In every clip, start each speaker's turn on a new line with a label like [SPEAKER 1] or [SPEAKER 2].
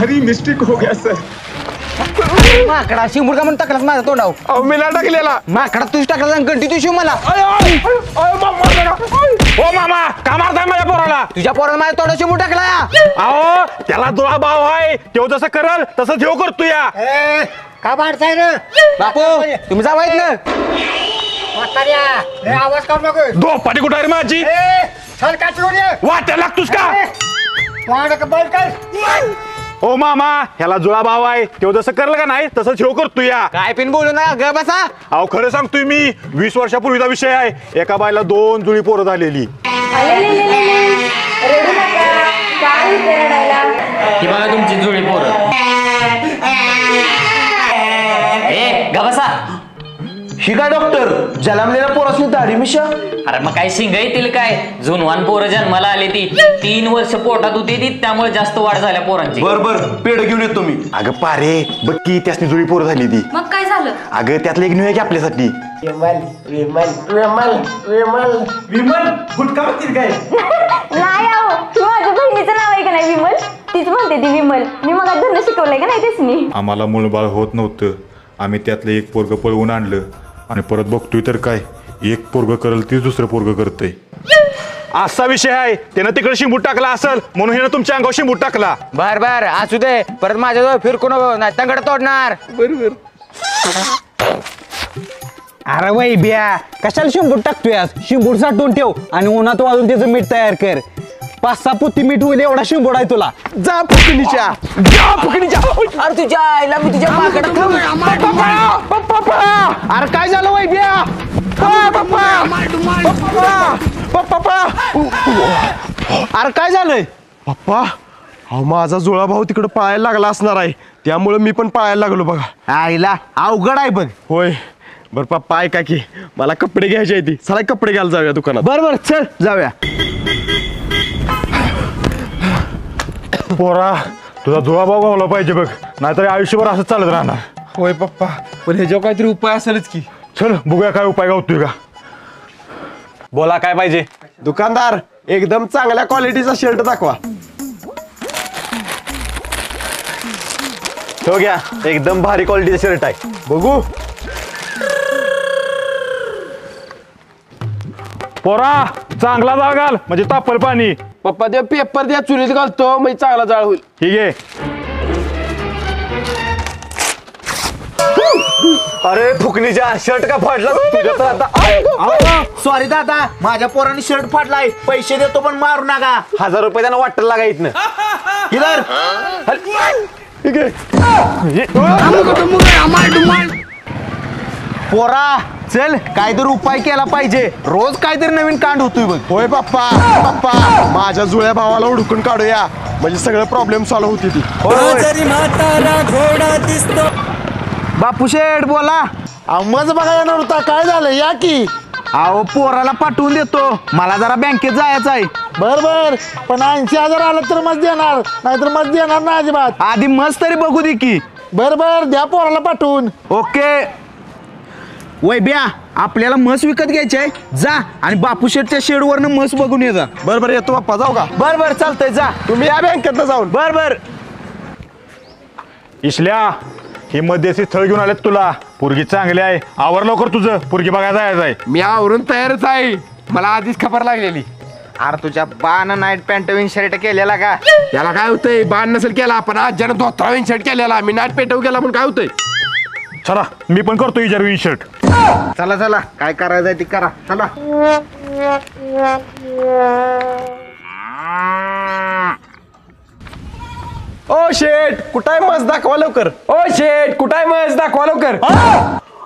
[SPEAKER 1] Sorry mistake हो गया sir.
[SPEAKER 2] माकडा शिंबूड का म्हणून टाकलास माझ्या तोंडावर.
[SPEAKER 1] मी नाही टाकलेला.
[SPEAKER 2] माकडा तुझ टाकला घंटी तू शिव मला.
[SPEAKER 1] ओ मामा का मारताय माझ्या पोराला?
[SPEAKER 2] तुझ्या पोरानं माझ्या तोंडावर शिंबूड टाकला.
[SPEAKER 1] अहो त्याला जुळा भाव आहे, तो जसं करल तसं ठेव करतो या.
[SPEAKER 3] का मारताय रे
[SPEAKER 2] बापू तुम्ही जावा इथनं.
[SPEAKER 3] आवाज करू नको.
[SPEAKER 1] दो पाठी कुठं आहे रे माझी?
[SPEAKER 3] चल का चिवडी
[SPEAKER 1] वाट्या लागतोस का?
[SPEAKER 3] बंद कर.
[SPEAKER 1] ओ मामा ह्याला जुळा भाव आहे, तो जसं करल का नाही तसं ठेव करतो या.
[SPEAKER 2] काय पिन बोलू ना ग बसा.
[SPEAKER 1] अहो खरं सांगतोय मी, 20 वर्षापूर्वीचा विषय आहे. एका बायला 2 जुळी पोरं झालेली.
[SPEAKER 4] ही बघा तुमची जुळी पोरं. ए गबसा.
[SPEAKER 2] ही काय डॉक्टर जलमलेल्या पोरासनी दाढी मिशा.
[SPEAKER 4] अरे मग काय शिंग येतील काय? जुनवान पोरं जन्माला आली ती 3 वर्ष पोटात होती ती, त्यामुळे जास्त वाढ झाल्या पोरांची.
[SPEAKER 1] बर पेड घेऊन येतो मी. अगं पारे बघ की त्यासनी जुळी पोरं झाली ती.
[SPEAKER 5] मग काय झालं?
[SPEAKER 1] अगं त्यातलं एक न्यू आहे की आपल्यासाठी.
[SPEAKER 3] विमल गुटखा म्हणतील काय?
[SPEAKER 5] नाही आहो, माझ्या बहिणीचं नाव आहे का नाही विमल, तीच म्हणते ती विमल. मी मग धरणं शिकवलंय का नाही तेच मी.
[SPEAKER 6] आम्हाला मूलबाळ होत नव्हतं, आम्ही त्यातलं एक पोरग पळवून आणलं आणि परत बघतोय तर काय, एक पोरग करल तीच दुसरं पोरग करतंय.
[SPEAKER 1] असा विषय आहे, त्यानं तिकडे शिंबूट टाकला असेल म्हणून हिनं तुमच्या अंगावर शिंबूट टाकला.
[SPEAKER 2] बर बर असू दे, परत माझ्याजवळ फिरकू नको नाही तंगड तोडणार.
[SPEAKER 1] बरोबर.
[SPEAKER 2] अरे वै बिया कशाला शिंबूट टाकतोय? शिंबूट साठवून ठेव आणि उन्हात वाजून त्याचं मीठ तयार कर. 5-6 पुती मीठ होईल एवढा शिंबूड आहे तुला.
[SPEAKER 1] जा फुकणीच्या, जा फुकणीच्या.
[SPEAKER 2] अरे तुझ्या आईला मी तुझ्या माकडे.
[SPEAKER 1] अरे काय झालं वै बिया? अरे काय झालंय पप्पा? अहो माझा जुळा भाऊ तिकडे पळायला लागला असणार आहे, त्यामुळे मी पण पळायला लागलो बघा.
[SPEAKER 2] आईला अवघड आहे बघ.
[SPEAKER 1] होय बर पप्पा ऐका की, मला कपडे घ्यायचे आहे, चला कपडे घ्यायला जाऊया दुकानात.
[SPEAKER 2] बर चल जाऊया.
[SPEAKER 6] पोरा तुझा जुळा भाव गावला पाहिजे बघ, नाहीतर आयुष्यभर असं चालत राहणार.
[SPEAKER 1] होय पप्पा, पण ह्याच्यावर काहीतरी उपाय असेलच की.
[SPEAKER 6] चल बघूया काय उपाय गावतोय का.
[SPEAKER 1] बोला काय पाहिजे? दुकानदार एकदम चांगल्या क्वालिटीचा शर्ट दाखवा. तो घ्या, एकदम भारी क्वालिटीचा शर्ट आहे. बघू.
[SPEAKER 6] पोरा चांगला जाळ घाल म्हणजे तापल पाणी.
[SPEAKER 1] पप्पा ते पेपर द्या, चुलीत घालतो म्हणजे चांगला जाळ होईल.
[SPEAKER 6] ठीक आहे.
[SPEAKER 1] अरे फुकणीच्या शर्ट का फाडला तुझ्या तर आता.
[SPEAKER 2] सॉरी दादा, माझ्या पोराने शर्ट फाडलाय, पैसे देतो पण मारू नका.
[SPEAKER 1] 1000 रुपये त्यांना वाटलं लागा इथनं.
[SPEAKER 2] इधर
[SPEAKER 1] ठीक आहे.
[SPEAKER 2] पोरा चल काहीतरी उपाय केला पाहिजे, रोज काहीतरी नवीन कांड होतोय बघ.
[SPEAKER 1] होय पप्पा, पप्पा माझ्या जुळ्या भावाला हुडकून काढूया म्हणजे सगळं प्रॉब्लेम सॉल्व्ह होती ती.
[SPEAKER 2] बापू शेठ बोला.
[SPEAKER 3] मज बघा येणार होता, काय झालं या की.
[SPEAKER 2] अहो पोराला पाठवून देतो, मला जरा बँकेत जायचं आहे.
[SPEAKER 3] बर पण 80,000 आलं तर मज देणार, नाहीतर मज देणार ना अजिबात.
[SPEAKER 2] आधी मस्त तरी बघू दे की.
[SPEAKER 3] बर द्या पोराला पाठवून.
[SPEAKER 2] ओके वैब्या आपल्याला म्हस विकत घ्यायची आहे, जा आणि बापू शेठच्या शेडवरनं म्हस बघून ये जा.
[SPEAKER 1] बर येतो पप्पा, जाऊ का?
[SPEAKER 2] बर चालतंय जा.
[SPEAKER 1] तुम्ही या बँकेत जाऊन.
[SPEAKER 2] बर
[SPEAKER 6] इसल्या ही मध्यस्थी स्थळ घेऊन आलेत तुला, पोरगी चांगली आहे, आवर लवकर तुझं, पोरगी बघायला जायचं आहे.
[SPEAKER 1] मी आवरून तयारच आहे, मला आधीच खबर लागलेली.
[SPEAKER 2] अरे तुझ्या बाण नाईट पॅन्ट विन शर्ट केलेला का?
[SPEAKER 1] त्याला काय होतंय, बाण नसेल केला पण आज ज्यानं धोत्रा विन शर्ट केलेला, मी नाट पेटव केला म्हणून काय होतंय.
[SPEAKER 6] चला मी पण करतो विचार विन शर्ट.
[SPEAKER 2] चला काय करायचंय ते करा, चला.
[SPEAKER 1] ओ शेठ कुठाय मस्त दाखवा लवकर. ओ शेठ कुठाय मस्त दाखवा लवकर.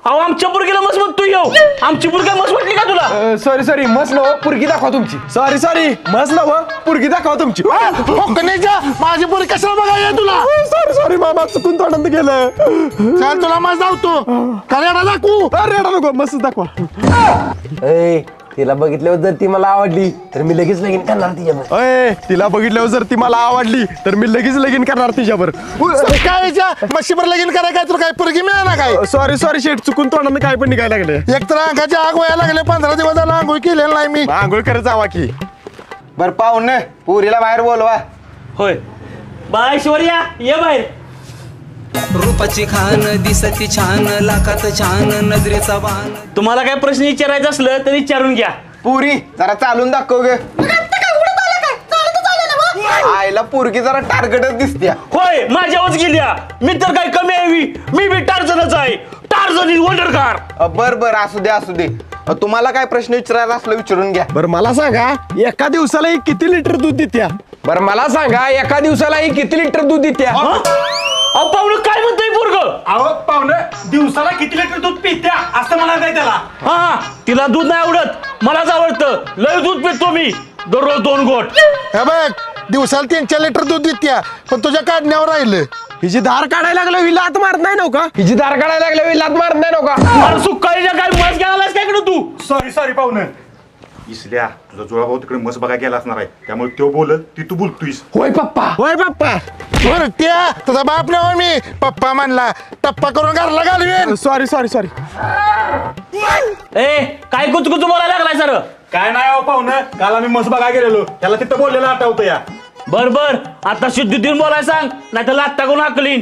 [SPEAKER 7] अहो आमच्या पुरगीला मस्त बघतो येऊ, आमची पुरगी मस्त वाटली का तुला?
[SPEAKER 1] सॉरी मस्त नव पुरगी दाखवा तुमची. सॉरी मस्त नव पुरगी दाखवा तुमची.
[SPEAKER 3] माझी पोरी कशाला बघायला तुला.
[SPEAKER 1] सॉरी मामा चुकून तोंडात गेलं.
[SPEAKER 3] चल तुला मज धावतो, करेडा दाखवू.
[SPEAKER 1] रेडा नको मस्त दाखवा.
[SPEAKER 8] तिला बघितल्यावर जर ती मला आवडली तर मी लगेच लगीन करणार तिच्यावर.
[SPEAKER 1] तिला बघितल्यावर जर ती मला आवडली तर मी लगेच लगीन करणार तिच्यावर.
[SPEAKER 3] काय मशीवर लगीन करायला काय तुला काय पोरगी मिळाला काय.
[SPEAKER 1] सॉरी शेठ चुकून तोंडाने काय पण निघायला लागले.
[SPEAKER 3] एक तर अंगाची आग व्हायला लागले, 15 दिवस झाला आंघोळ केलेला नाही मी.
[SPEAKER 1] आंघोळ करत जावा की.
[SPEAKER 2] बर पाहून पुरीला बाहेर बोलवा.
[SPEAKER 7] होय बाळा ऐश्वर्या ये बाहेर.
[SPEAKER 9] रूपाची खान दिसती छान लाखात छान नजरेचा बाण.
[SPEAKER 7] तुम्हाला काय प्रश्न विचारायचा असलं तर विचारून घ्या.
[SPEAKER 2] पुरी जरा चालून दाखव ग. आईला पोरगी जरा टार्गेटच दिसत्या.
[SPEAKER 7] होय माझ्यावरच गेल्या. मी तर काय कमी आहे. मी बी टार्झनच आहे. Tarzan is wonder car.
[SPEAKER 2] बर बर असू दे असू दे. तुम्हाला काय प्रश्न विचारायचा असलं विचारून घ्या.
[SPEAKER 1] बरं मला सांगा एका दिवसाला ही किती लिटर दूध देत्या?
[SPEAKER 8] बरं मला सांगा एका दिवसाला ही किती लिटर दूध देत्या?
[SPEAKER 7] अहो पाहुणं काय म्हणतोय पोरग?
[SPEAKER 6] अहो पाहुणं दिवसाला किती लिटर दूध पित्या असं म्हणा काय त्याला?
[SPEAKER 7] हा तिला दूध नाही आवडत. मलाच आवडतं. लय दूध पितो मी दररोज 2 घोट.
[SPEAKER 3] हे बघ दिवसाला 3-4 लिटर दूध देत्या पण तुझ्या काढण्यावर राहिलं.
[SPEAKER 1] हिची धार काढायला लागलं हिला हात मारत नाही नव्हता?
[SPEAKER 8] हिची दार काढायला लागल्या लात मारत नाही नका.
[SPEAKER 7] अरे सुकाळीच्या काय मस घ्यायलास काय कडे तू?
[SPEAKER 6] सॉरी पाहुणं. इसल्या तुझा जुळा भाऊ तिकडे मस्त बघायला गेला असणार आहे त्यामुळे तो बोलत ती तू बोलतोयस.
[SPEAKER 8] होय पप्पा.
[SPEAKER 1] होय बाप्पा.
[SPEAKER 3] बरं त्या तुझा बाप नाव मी पप्पा म्हणला टप्पा करून घरला घालवेन.
[SPEAKER 1] सॉरी.
[SPEAKER 7] ए काय कुचकुच बोलायला लागलाय सर?
[SPEAKER 6] काय नाही अहो पाहुणं काल आम्ही मस्त बघायला गेलेलो त्याला तिथं बोललेलं आठवतं या.
[SPEAKER 7] बर आता शुद्धीतून बोलाय सांग नाही तर लात्ता करून हाकलीन.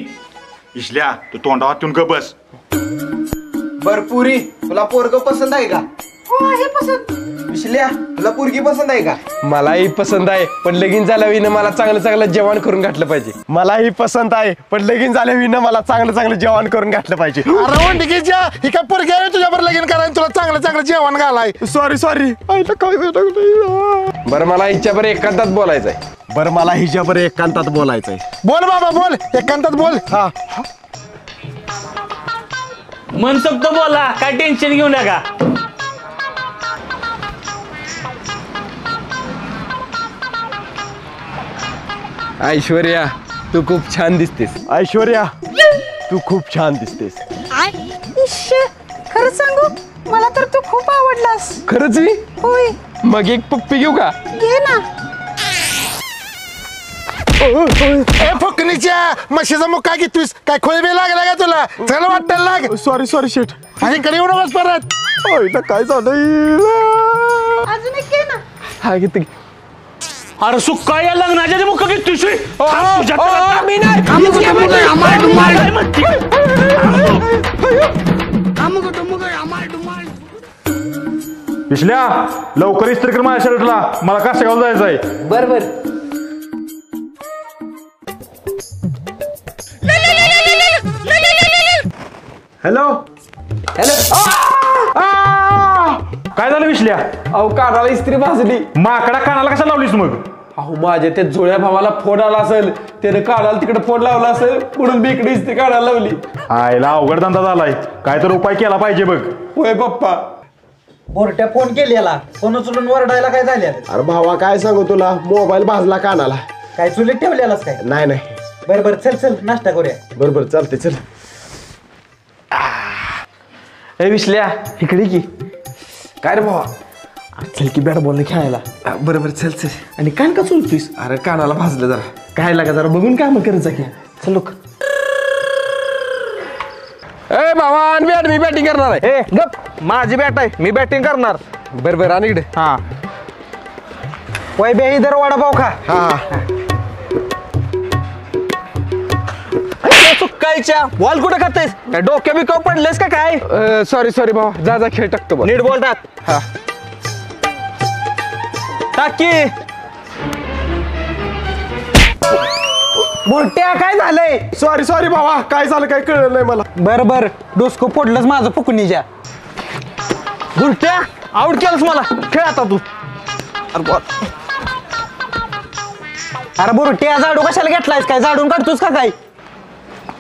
[SPEAKER 6] इसल्या तू तोंडावर ठेवून ग बस.
[SPEAKER 2] बर पुरी तुला पोरग पसंत आहे का?
[SPEAKER 5] हो आहे पसंत.
[SPEAKER 2] विश्ल्या तुला पोरगी पसंत आहे का?
[SPEAKER 8] मलाही पसंत आहे पण लगीन झाल्यावर मला चांगलं जेवण करून घातलं पाहिजे.
[SPEAKER 1] मलाही पसंत आहे पण लगीन झाल्याविना मला चांगलं जेवण करून घातलं पाहिजे.
[SPEAKER 3] अरे वंडिकीच्या ही काय पोरगी आहे तुझ्यावर लगीन करायला तुला चांगलं जेवण घालाय.
[SPEAKER 1] सॉरी आईला काय वेळ.
[SPEAKER 8] बरं मला हिच्यावर एकांतात बोलायचंय.
[SPEAKER 1] बरं मला हिच्यावर एकांतात बोलायचंय.
[SPEAKER 3] बोल बाबा बोल एकांतात बोल.
[SPEAKER 1] हा
[SPEAKER 7] मनसोक्त बोला काय टेन्शन घेऊ नका.
[SPEAKER 8] ऐश्वर्या तू खूप छान दिसतेस.
[SPEAKER 1] ऐश्वर्या तू खूप छान दिसतेस.
[SPEAKER 5] खरं सांगू मला तर तू खूप आवडलास.
[SPEAKER 8] खरंच मी?
[SPEAKER 5] होय
[SPEAKER 8] मग एक पप्पी घेऊ का?
[SPEAKER 5] घे ना.
[SPEAKER 3] ए फुकणीच्या म्हशीचा मुक्का घेतोस काय खोळबे लागला का तुला? चल वाटायला लाग.
[SPEAKER 1] सॉरी शेठ.
[SPEAKER 3] आणि इकडे येऊ नकोस परत.
[SPEAKER 1] आईला काय झालं?
[SPEAKER 5] अजून एक घे ना.
[SPEAKER 8] हा घेते.
[SPEAKER 7] अरे सुकाळी या लग्नाच्या मुख घेतोय.
[SPEAKER 8] मी नाही.
[SPEAKER 6] इसल्या लवकर इस्त्री कर माझ्या शर्टला मला कासेगाव जायचं आहे.
[SPEAKER 8] बर
[SPEAKER 1] हॅलो
[SPEAKER 6] काय झालं विसल्या?
[SPEAKER 8] अहो कानाला इस्त्री भाजली.
[SPEAKER 6] माकडा कानाला कशा लावलीस मग?
[SPEAKER 8] अहो माझ्या त्या जुळ्या भावाला फोन आला असेल त्याने काढायला तिकडे फोन लावला असेल म्हणून मी इकडे इस्त्री काढायला लावली.
[SPEAKER 6] आईला अवघड धंदा झालाय काय तर उपाय केला पाहिजे बघ.
[SPEAKER 8] होय पप्पा.
[SPEAKER 2] बोरट्या फोन केलेला फोन उचलून वरडायला काय झाले?
[SPEAKER 1] अरे भावा काय सांगू तुला मोबाईल भाजला कानाला.
[SPEAKER 2] काय चुलीत ठेवलेलास काय?
[SPEAKER 1] नाही
[SPEAKER 2] बरं चल नाश्ता करूया.
[SPEAKER 1] बरोबर चालते चल.
[SPEAKER 8] ए विसल्या इकडे की. काय रे भावा? चल की बॅट बॉल खेळायला. बरोबर चल आणि कान का चुलतोयस? अरे कानाला भाजलं जरा. काय लागा जरा बघून काम करायचं की. चल लोक. ए भावा मी बॅटिंग करणार आहे.
[SPEAKER 2] ए गप माझी बॅट आहे मी बॅटिंग करणार.
[SPEAKER 8] बरोबर आणि इकडे.
[SPEAKER 2] हा वय बे इधर वडापाव खा. चुकायच्या बॉल कुठे खातेस? काय डोक्या बिकाव पडलेस का काय?
[SPEAKER 8] सॉरी भावा जा खेळ टाकतो बघ.
[SPEAKER 2] नीट बॉल टाक.
[SPEAKER 8] हा
[SPEAKER 2] टाकी. बोलट्या काय झालंय?
[SPEAKER 1] सॉरी भावा काय झालं काय कळलं नाही मला.
[SPEAKER 2] बर डोसको फोडलंच माझं फुकणीच्या. बुलट्या आउट केलंस मला. खेळ आता तू. अरे बुरट्या झाडू कशाला घेतलायस? काय झाडून काढतोस का काय?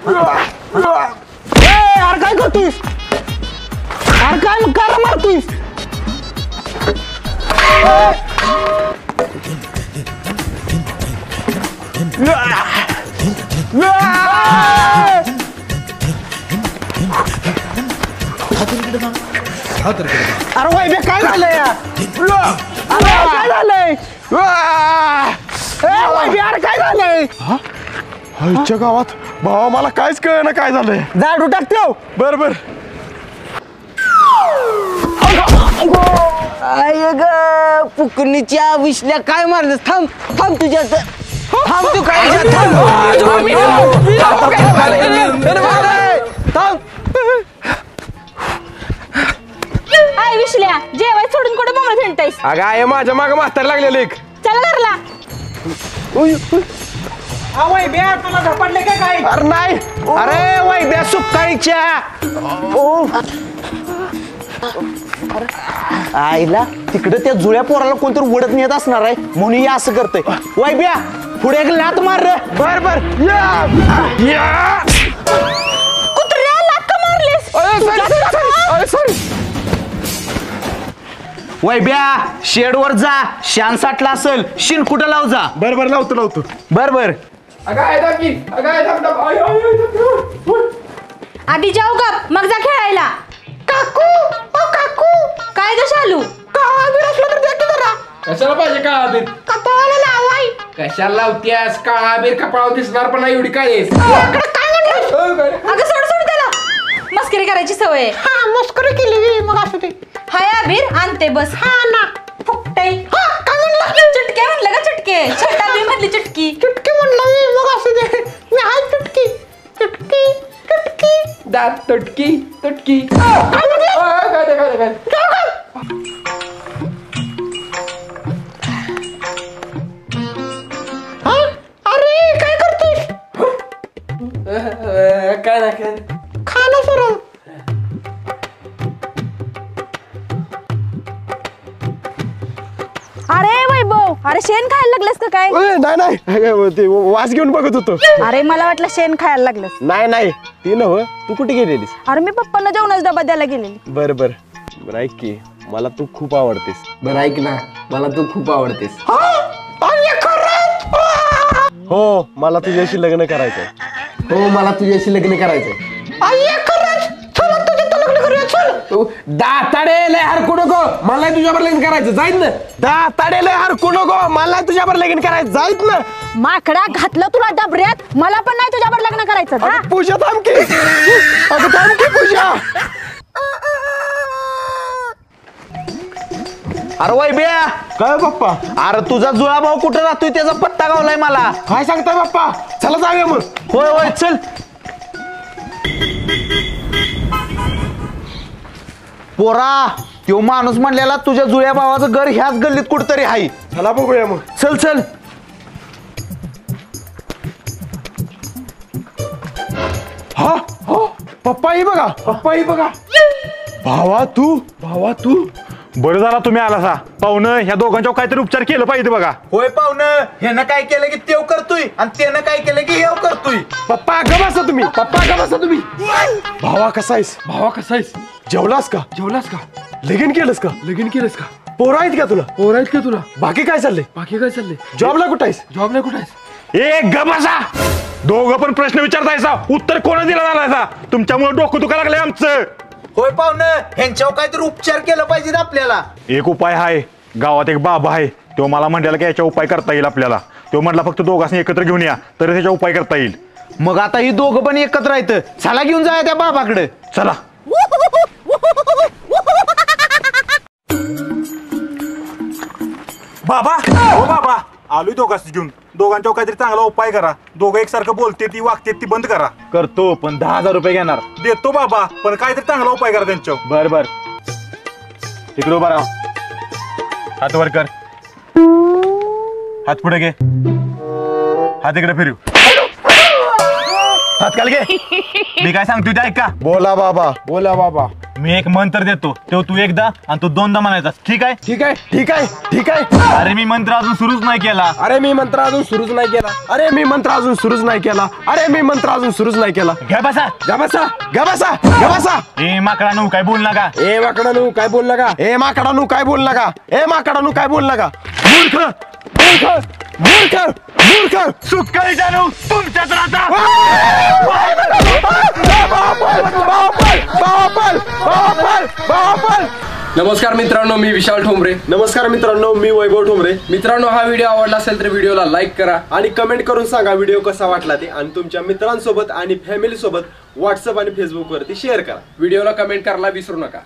[SPEAKER 2] अरे काय करतोयस? अरे काय मारतोयस? अरे वैभ्या काय झालंय? अरे काय झालंय? वैभ्या अरे काय झालंय?
[SPEAKER 1] आईच्या गावात भावा मला काहीच कळलं काय झालंय.
[SPEAKER 2] झाडू टाकतो.
[SPEAKER 1] बर
[SPEAKER 10] आय ग फुकणीच्या विसल्या काय मारलं? थांब तुझ्या
[SPEAKER 2] थांब तू काय
[SPEAKER 5] आय विश्ल्या जेवाय सोडून कुठे बोंबला फिरतायस?
[SPEAKER 1] अगं आहे माझ्या मागं म्हातार लागलेलं एक.
[SPEAKER 5] चल घरला.
[SPEAKER 2] तुला झपाटले काय काय?
[SPEAKER 1] अरे नाही.
[SPEAKER 2] अरे वैद्या सुकाळीच्या आईला तिकडे त्या जुळ्या पोराला कोणतरी उडत नेत असणार आहे म्हणून हे असं करतय. वैब्या पुढे एक लात मार रे. बर बर
[SPEAKER 5] कुत्र्या लाथ का मारलीस?
[SPEAKER 2] वैब्या शेडवर जा. शान साठला असेल शिन कुठं लाव जा.
[SPEAKER 1] बरोबर लावतो.
[SPEAKER 2] बर बर
[SPEAKER 5] आधी जाऊ गप मग जा खेळायला. काकू ओ काकू काय ग शालू? काळा असला तर दे जरा.
[SPEAKER 8] कशाला पाहिजे काळा बीर?
[SPEAKER 5] कपाळाला लावाय.
[SPEAKER 8] कशाला लावत्यास? काळा बीर कपाळावर दिसणार पण नाही एवढी काय
[SPEAKER 5] काय म्हणलं? अगं सोड त्याला. मस्करी करायची सवय. हा मस्करी केली मग असं ते. हाय अबीर आणते बस. हा ना फुकटे. काय म्हणलं? चटके म्हणलं का चटके? छोटा बी म्हणली चटकी. चटके म्हणलं मग असं दे. मी हाय चटकी.
[SPEAKER 8] दात तुटकी
[SPEAKER 5] काय म्हणलं? अरे काय करतोस?
[SPEAKER 8] काय नाही
[SPEAKER 5] खाना सरळ. अरे वैभव अरे शेण खायला लागलेस का काय?
[SPEAKER 1] नाही ते वास घेऊन बघत होतो.
[SPEAKER 5] अरे मला वाटलं शेण खायला लागलेस.
[SPEAKER 1] नाही ती नव्ह. तू कुठे गेलेलीस?
[SPEAKER 5] अरे मी पप्पांना जेवणाचा डबा द्यायला गेलेली.
[SPEAKER 1] बरं ऐक की मला तू खूप आवडतेस.
[SPEAKER 8] बरं ऐक ना मला तू खूप आवडतेस.
[SPEAKER 1] हो मला तुझ्याशी लग्न करायचंय.
[SPEAKER 8] हो मला तुझ्याशी लग्न करायचंय. तू दाताडे लय हरकू नको. मला तुझ्यावर लग्न करायचं जाईत ना.
[SPEAKER 1] दाताडेले हरकू नको. मला तुझ्यावर लगीन करायचं जायत ना.
[SPEAKER 5] माकडा घातलं तुला डबऱ्यात. मला पण नाही तुझ्यावर लग्न करायचं. जा.
[SPEAKER 1] पूजा थांब की. अगं थांब की पूजा.
[SPEAKER 2] अरे वैब्या
[SPEAKER 1] काय पप्पा?
[SPEAKER 2] अरे तुझा जुळा भाऊ कुठं राहतोय त्याचा पत्ता गावलाय मला.
[SPEAKER 1] काय सांगताय पप्पा? चला जाऊया मग.
[SPEAKER 2] होय चल. पोरा तो माणूस म्हणलेला तुझ्या जुळ्या भावाचं घर ह्याच गल्लीत कुठतरी आहे.
[SPEAKER 1] चला बघूया मग.
[SPEAKER 2] चल
[SPEAKER 1] हा पप्पा ही बघा. भावा तू
[SPEAKER 6] बरं झाला तुम्ही आलासा. पाहुणं ह्या दोघांच्यावर काहीतरी उपचार केलं पाहिजे बघा.
[SPEAKER 2] होय पाहुणं ह्यानं काय केलं की तेव करतोय आणि त्यानं काय केलं की हेव करतोय.
[SPEAKER 1] पप्पा ग बसा तुम्ही. भावा कसा आहेस? जेवलास का? लगीन केलंस का? पोरं आहेत का तुला? बाकी काय चाललंय? जॉबला कुठं आहेस?
[SPEAKER 6] ए गबसा. दोघं पण प्रश्न विचारतायसा उत्तर कोणा दिला झालायसा? तुमच्यामुळे डोकं दुखा लागलंय आमचं.
[SPEAKER 2] होय पाहुणं ह्यांच्यावर काहीतरी उपचार केलं पाहिजे आपल्याला.
[SPEAKER 6] एक उपाय आहे. गावात एक बाबा आहे तो मला म्हणलेला की याच्या उपाय करता येईल आपल्याला. तो म्हटला फक्त दोघांनी एकत्र घेऊन या तर त्याच्या उपाय करता येईल.
[SPEAKER 2] मग आता ही दोघं पण एकत्र राहतं. चला घेऊन जाया त्या बाबाकडे.
[SPEAKER 6] चला. बाबा आलोय दोघांची घेऊन. दोघांच्यावर काहीतरी चांगला उपाय करा. दोघं एकसारखं बोलते ती वागते ती बंद करा.
[SPEAKER 2] करतो पण 10,000 रुपये घेणार.
[SPEAKER 6] देतो बाबा पण काहीतरी चांगला उपाय करा त्यांच्यावर.
[SPEAKER 2] बर
[SPEAKER 6] इकडे उभा राहा. हात वर कर. हात पुढे घे. हात इकडे फिरव. हात काल घे. मी काय सांगतो ते ऐक का.
[SPEAKER 1] बोला बाबा.
[SPEAKER 6] मी एक मंत्र देतो तो तू एकदा आणि तू दोनदा म्हणायचा. ठीक आहे. अरे मी मंत्र अजून सुरूच नाही केला.
[SPEAKER 1] अरे मी मंत्र अजून सुरूच नाही केला.
[SPEAKER 6] घ्या बसा. ए माकडानू काय बोल नका. मूर्ख सुटकाळी जानू तुमच्यात राहता.
[SPEAKER 8] नमस्कार मित्रांनो मी विशाल ठोंबरे.
[SPEAKER 1] नमस्कार मित्रांनो मी वैभव ठोंबरे.
[SPEAKER 8] मित्रांनो हा व्हिडिओ आवडला असेल तर व्हिडिओला लाईक करा
[SPEAKER 1] आणि कमेंट करून सांगा व्हिडिओ कसा वाटला ते. आणि तुमच्या मित्रांसोबत आणि फॅमिली सोबत व्हॉट्सअप आणि फेसबुक वरती शेअर करा.
[SPEAKER 8] व्हिडिओला कमेंट करायला विसरू नका.